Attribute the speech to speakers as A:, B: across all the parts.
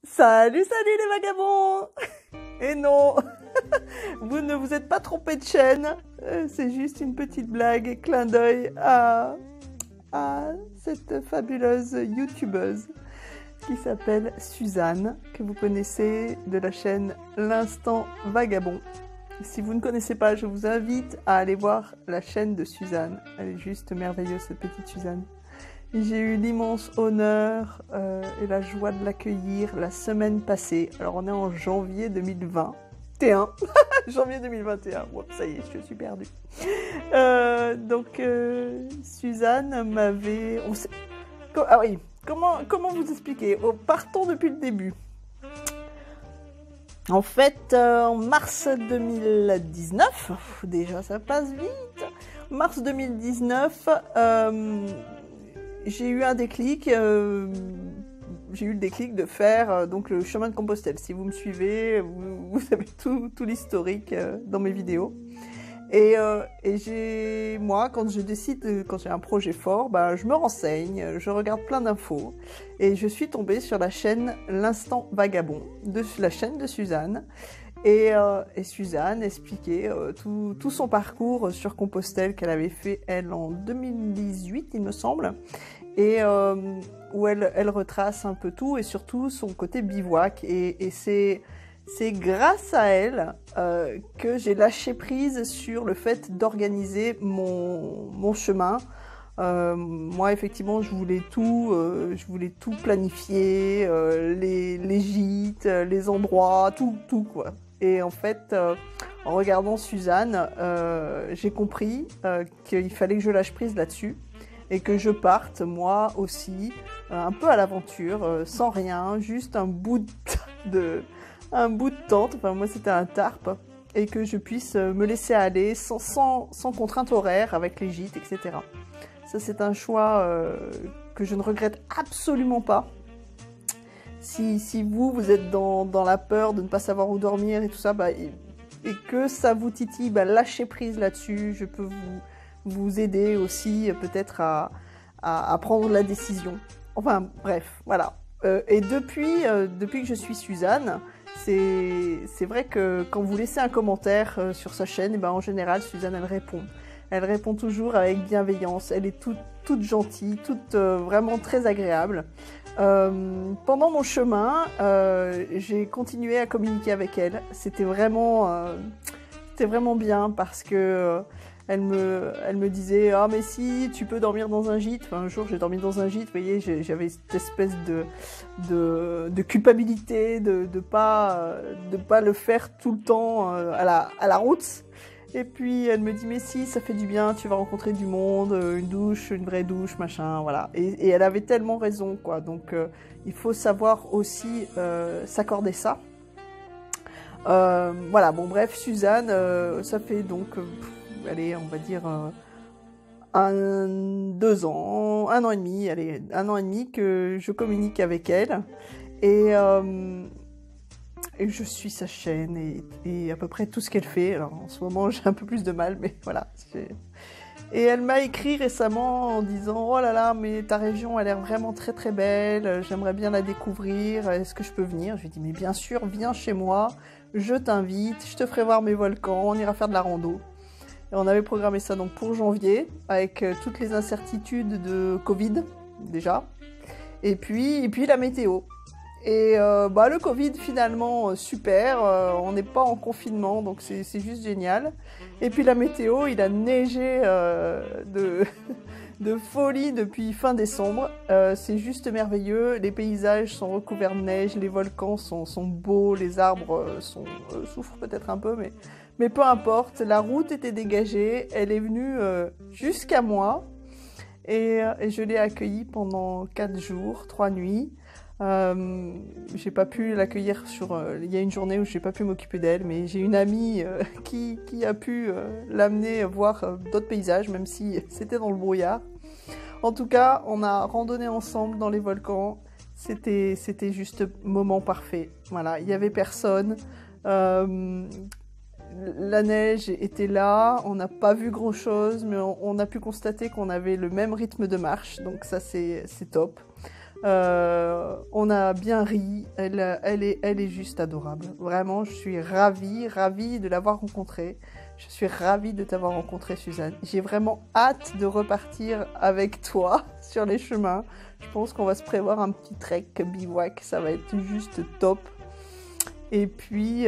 A: Salut, salut les vagabonds! Et non, vous ne vous êtes pas trompé de chaîne, c'est juste une petite blague, clin d'œil à cette fabuleuse youtubeuse qui s'appelle Suzanne, que vous connaissez de la chaîne L'Instant Vagabond. Si vous ne connaissez pas, je vous invite à aller voir la chaîne de Suzanne, elle est juste merveilleuse cette petite Suzanne. J'ai eu l'immense honneur et la joie de l'accueillir la semaine passée. Alors on est en janvier 2021. Janvier 2021. Wow, ça y est, je suis perdue. Suzanne m'avait... Ah oui, comment vous expliquer? Partons depuis le début. En fait, en mars 2019, déjà ça passe vite, mars 2019, j'ai eu un déclic, j'ai eu le déclic de faire donc le chemin de Compostelle. Si vous me suivez, vous avez tout l'historique dans mes vidéos. Moi, quand je décide, quand j'ai un projet fort, bah, je me renseigne, je regarde plein d'infos, et je suis tombée sur la chaîne L'Instant Vagabond, la chaîne de Suzanne, et Suzanne expliquait tout son parcours sur Compostelle qu'elle avait fait, elle, en 2018, il me semble, et où elle retrace un peu tout, et surtout son côté bivouac, et c'est grâce à elle que j'ai lâché prise sur le fait d'organiser mon chemin. Moi, effectivement, je voulais tout planifier, les gîtes, les endroits, tout quoi. Et en fait, en regardant Suzanne, j'ai compris qu'il fallait que je lâche prise là-dessus et que je parte, moi aussi, un peu à l'aventure, sans rien, juste un bout de tente, enfin moi c'était un tarp, et que je puisse me laisser aller sans contrainte horaire avec les gîtes, etc. Ça c'est un choix que je ne regrette absolument pas. Si vous êtes dans la peur de ne pas savoir où dormir et tout ça, bah, et que ça vous titille, bah, lâchez prise là-dessus, je peux vous aider aussi peut-être à prendre la décision. Enfin bref, voilà. Et depuis que je suis Suzanne, c'est vrai que quand vous laissez un commentaire sur sa chaîne, et ben en général, Suzanne, elle répond. Elle répond toujours avec bienveillance. Elle est toute gentille, toute vraiment très agréable. Pendant mon chemin, j'ai continué à communiquer avec elle. C'était vraiment bien parce que elle me disait « Ah mais si, tu peux dormir dans un gîte ». Enfin, un jour, j'ai dormi dans un gîte, vous voyez, j'avais cette espèce de culpabilité de pas le faire tout le temps à la route. Et puis, elle me dit « Mais si, ça fait du bien, tu vas rencontrer du monde, une douche, une vraie douche, machin, voilà ». Et elle avait tellement raison, quoi. Donc, il faut savoir aussi s'accorder ça. Voilà, bon bref, Suzanne, ça fait donc, allez, on va dire 2 ans, 1 an et demi, allez, 1 an et demi que je communique avec elle, et, et je suis sa chaîne et à peu près tout ce qu'elle fait. Alors en ce moment j'ai un peu plus de mal, mais voilà. Et elle m'a écrit récemment en disant « Oh là là, mais ta région a l'air vraiment très très belle, j'aimerais bien la découvrir, est-ce que je peux venir ?» Je lui ai dit « Mais bien sûr, viens chez moi, je t'invite, je te ferai voir mes volcans, on ira faire de la rando. » Et on avait programmé ça donc pour janvier, avec toutes les incertitudes de Covid, déjà, et puis la météo. Et bah, le Covid, finalement, super, on n'est pas en confinement, donc c'est juste génial. Et puis la météo, il a neigé de folie depuis fin décembre. C'est juste merveilleux, les paysages sont recouverts de neige, les volcans sont beaux, les arbres souffrent peut-être un peu, mais peu importe. La route était dégagée, elle est venue jusqu'à moi, et je l'ai accueillie pendant 4 jours, 3 nuits. J'ai pas pu l'accueillir il y a une journée où j'ai pas pu m'occuper d'elle, mais j'ai une amie qui a pu l'amener voir d'autres paysages, même si c'était dans le brouillard. En tout cas, on a randonné ensemble dans les volcans. C'était juste moment parfait. Voilà, il y avait personne. La neige était là, on n'a pas vu grand chose, mais on a pu constater qu'on avait le même rythme de marche, donc ça c'est top. On a bien ri, elle est juste adorable. Vraiment, je suis ravie de l'avoir rencontrée. Je suis ravie de t'avoir rencontrée, Suzanne. J'ai vraiment hâte de repartir avec toi sur les chemins. Je pense qu'on va se prévoir un petit trek bivouac, ça va être juste top. Et puis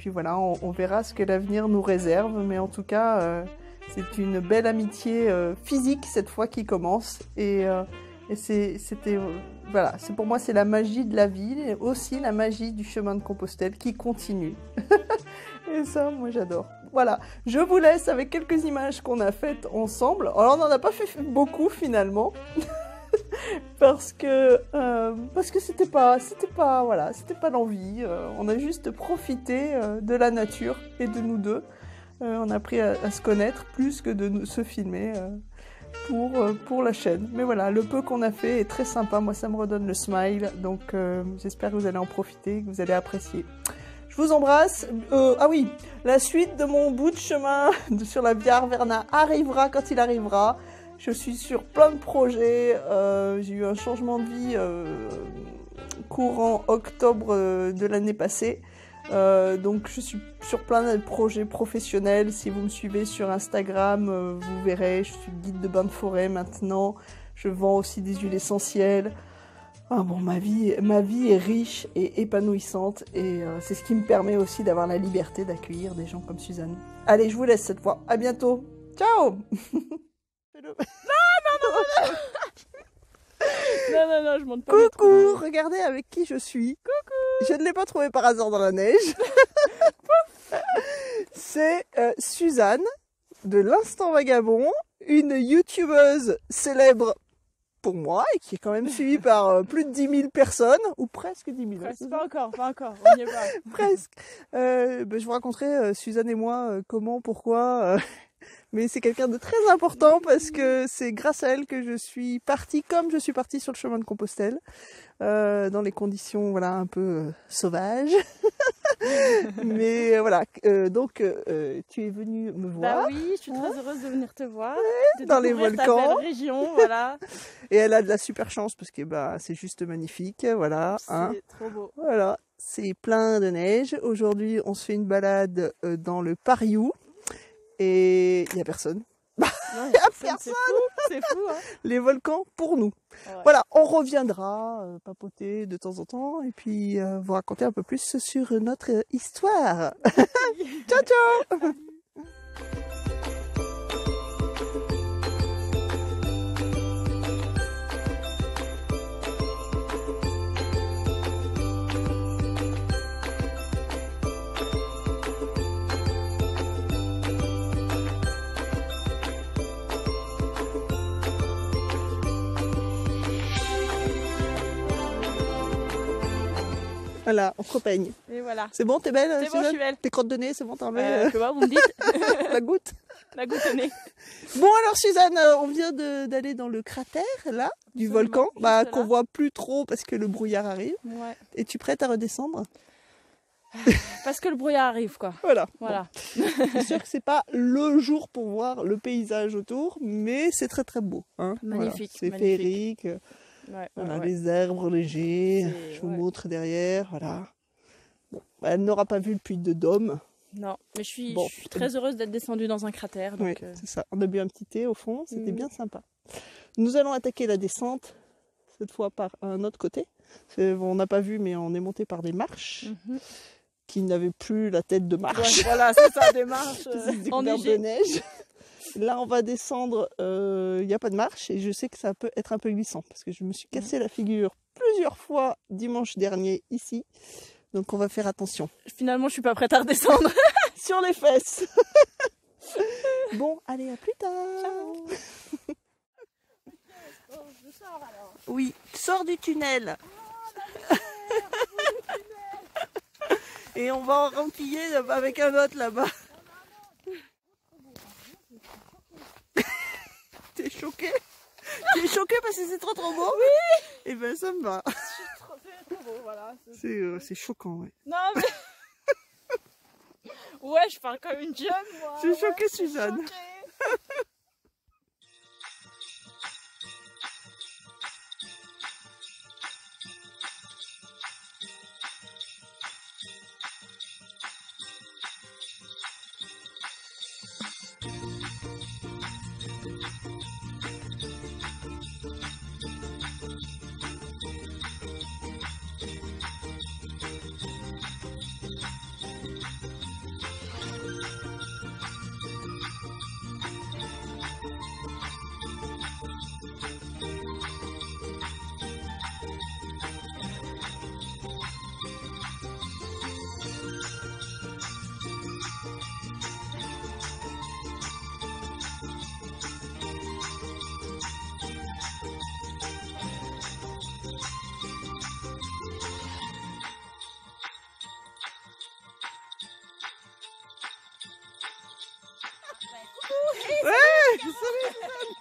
A: voilà, on verra ce que l'avenir nous réserve. Mais en tout cas, c'est une belle amitié physique cette fois qui commence. Voilà, c'est pour moi c'est la magie de la vie et aussi la magie du chemin de Compostelle qui continue. Et ça, moi j'adore. Voilà, je vous laisse avec quelques images qu'on a faites ensemble. Alors on n'en a pas fait beaucoup finalement. parce que c'était pas l'envie. On a juste profité de la nature et de nous deux. On a appris à se connaître plus que de se filmer pour la chaîne. Mais voilà, le peu qu'on a fait est très sympa. Moi, ça me redonne le smile. Donc, j'espère que vous allez en profiter, que vous allez apprécier. Je vous embrasse. Ah oui, la suite de mon bout de chemin sur la Via Arverna arrivera quand il arrivera. Je suis sur plein de projets. J'ai eu un changement de vie courant octobre de l'année passée. Donc je suis sur plein de projets professionnels. Si vous me suivez sur Instagram, vous verrez, je suis guide de bain de forêt maintenant. Je vends aussi des huiles essentielles. Ah bon, ma vie est riche et épanouissante et c'est ce qui me permet aussi d'avoir la liberté d'accueillir des gens comme Suzanne. Allez, je vous laisse cette fois. À bientôt. Ciao.
B: Non, je monte pas.
A: Coucou, regardez avec qui je suis. Coucou. Je ne l'ai pas trouvé par hasard dans la neige. C'est Suzanne de l'Instant Vagabond, une youtubeuse célèbre pour moi et qui est quand même suivie par plus de 10 000 personnes, ou presque 10 000.
B: Presque, pas encore, on n'y est pas.
A: Presque. Je vous raconterai, Suzanne et moi, comment, pourquoi... Mais c'est quelqu'un de très important parce que c'est grâce à elle que je suis partie comme je suis partie sur le chemin de Compostelle, dans les conditions voilà un peu sauvages. Mais voilà, donc tu es venue me voir.
B: Bah oui, je suis très heureuse de venir te voir, de
A: dans les
B: découvrir
A: volcans.
B: ta belle région, voilà.
A: Et elle a de la super chance parce que bah c'est juste magnifique, voilà.
B: C'est trop beau.
A: Voilà, c'est plein de neige. Aujourd'hui, on se fait une balade dans le Pariou. Et il n'y a personne. Il n'y a personne.
B: C'est fou, hein.
A: Les volcans pour nous.
B: Ouais.
A: Voilà, on reviendra papoter de temps en temps et puis vous raconter un peu plus sur notre histoire. Ciao, ciao. Voilà, on se repeigne.
B: Et voilà.
A: C'est bon, t'es belle?
B: C'est bon, je suis belle.
A: Tes crottes de nez, c'est bon, t'en remets
B: Tu vois, vous me dites.
A: la goutte.
B: La goutte au nez.
A: Bon alors Suzanne, on vient d'aller dans le cratère là du volcan, qu'on voit plus trop parce que le brouillard arrive.
B: Ouais.
A: Es-tu prête à redescendre?
B: Parce que le brouillard arrive, quoi.
A: Voilà.
B: Voilà.
A: Bon. C'est sûr que c'est pas le jour pour voir le paysage autour, mais c'est très très beau. Hein.
B: Magnifique.
A: Voilà. C'est
B: magnifique.
A: féerique.
B: Ouais,
A: Voilà,
B: ouais.
A: les arbres légers. Je vous
B: ouais.
A: montre derrière. Voilà. Bon, elle n'aura pas vu le puits de Dôme.
B: Non, mais je suis
A: très
B: heureuse d'être descendue dans un cratère. Donc,
A: oui, c'est ça. On a bu un petit thé au fond, c'était
B: Mhm.
A: bien sympa. Nous allons attaquer la descente, cette fois par un autre côté. On n'a pas vu, mais on est monté par des marches qui n'avaient plus la tête de marche.
B: Ouais, voilà, c'est ça, des marches
A: Découverte de neige. Là, on va descendre, il n'y a pas de marche et je sais que ça peut être un peu glissant parce que je me suis cassé la figure plusieurs fois dimanche dernier ici. Donc on va faire attention.
B: Finalement, je suis pas prête à redescendre.
A: Sur les fesses. Bon, allez, à plus tard.
B: Ciao. Je sors alors.
A: Oui, sors du tunnel. Et on va en remplir avec un autre là-bas. T'es choqué? Tu es choqué parce que c'est trop beau? Oui. Et ben ça me va.
B: C'est trop beau, voilà.
A: C'est choquant, ouais.
B: Non mais... Ouais, je parle comme une jeune, moi.
A: Je suis choquée, Suzanne. Je savais, Suzanne.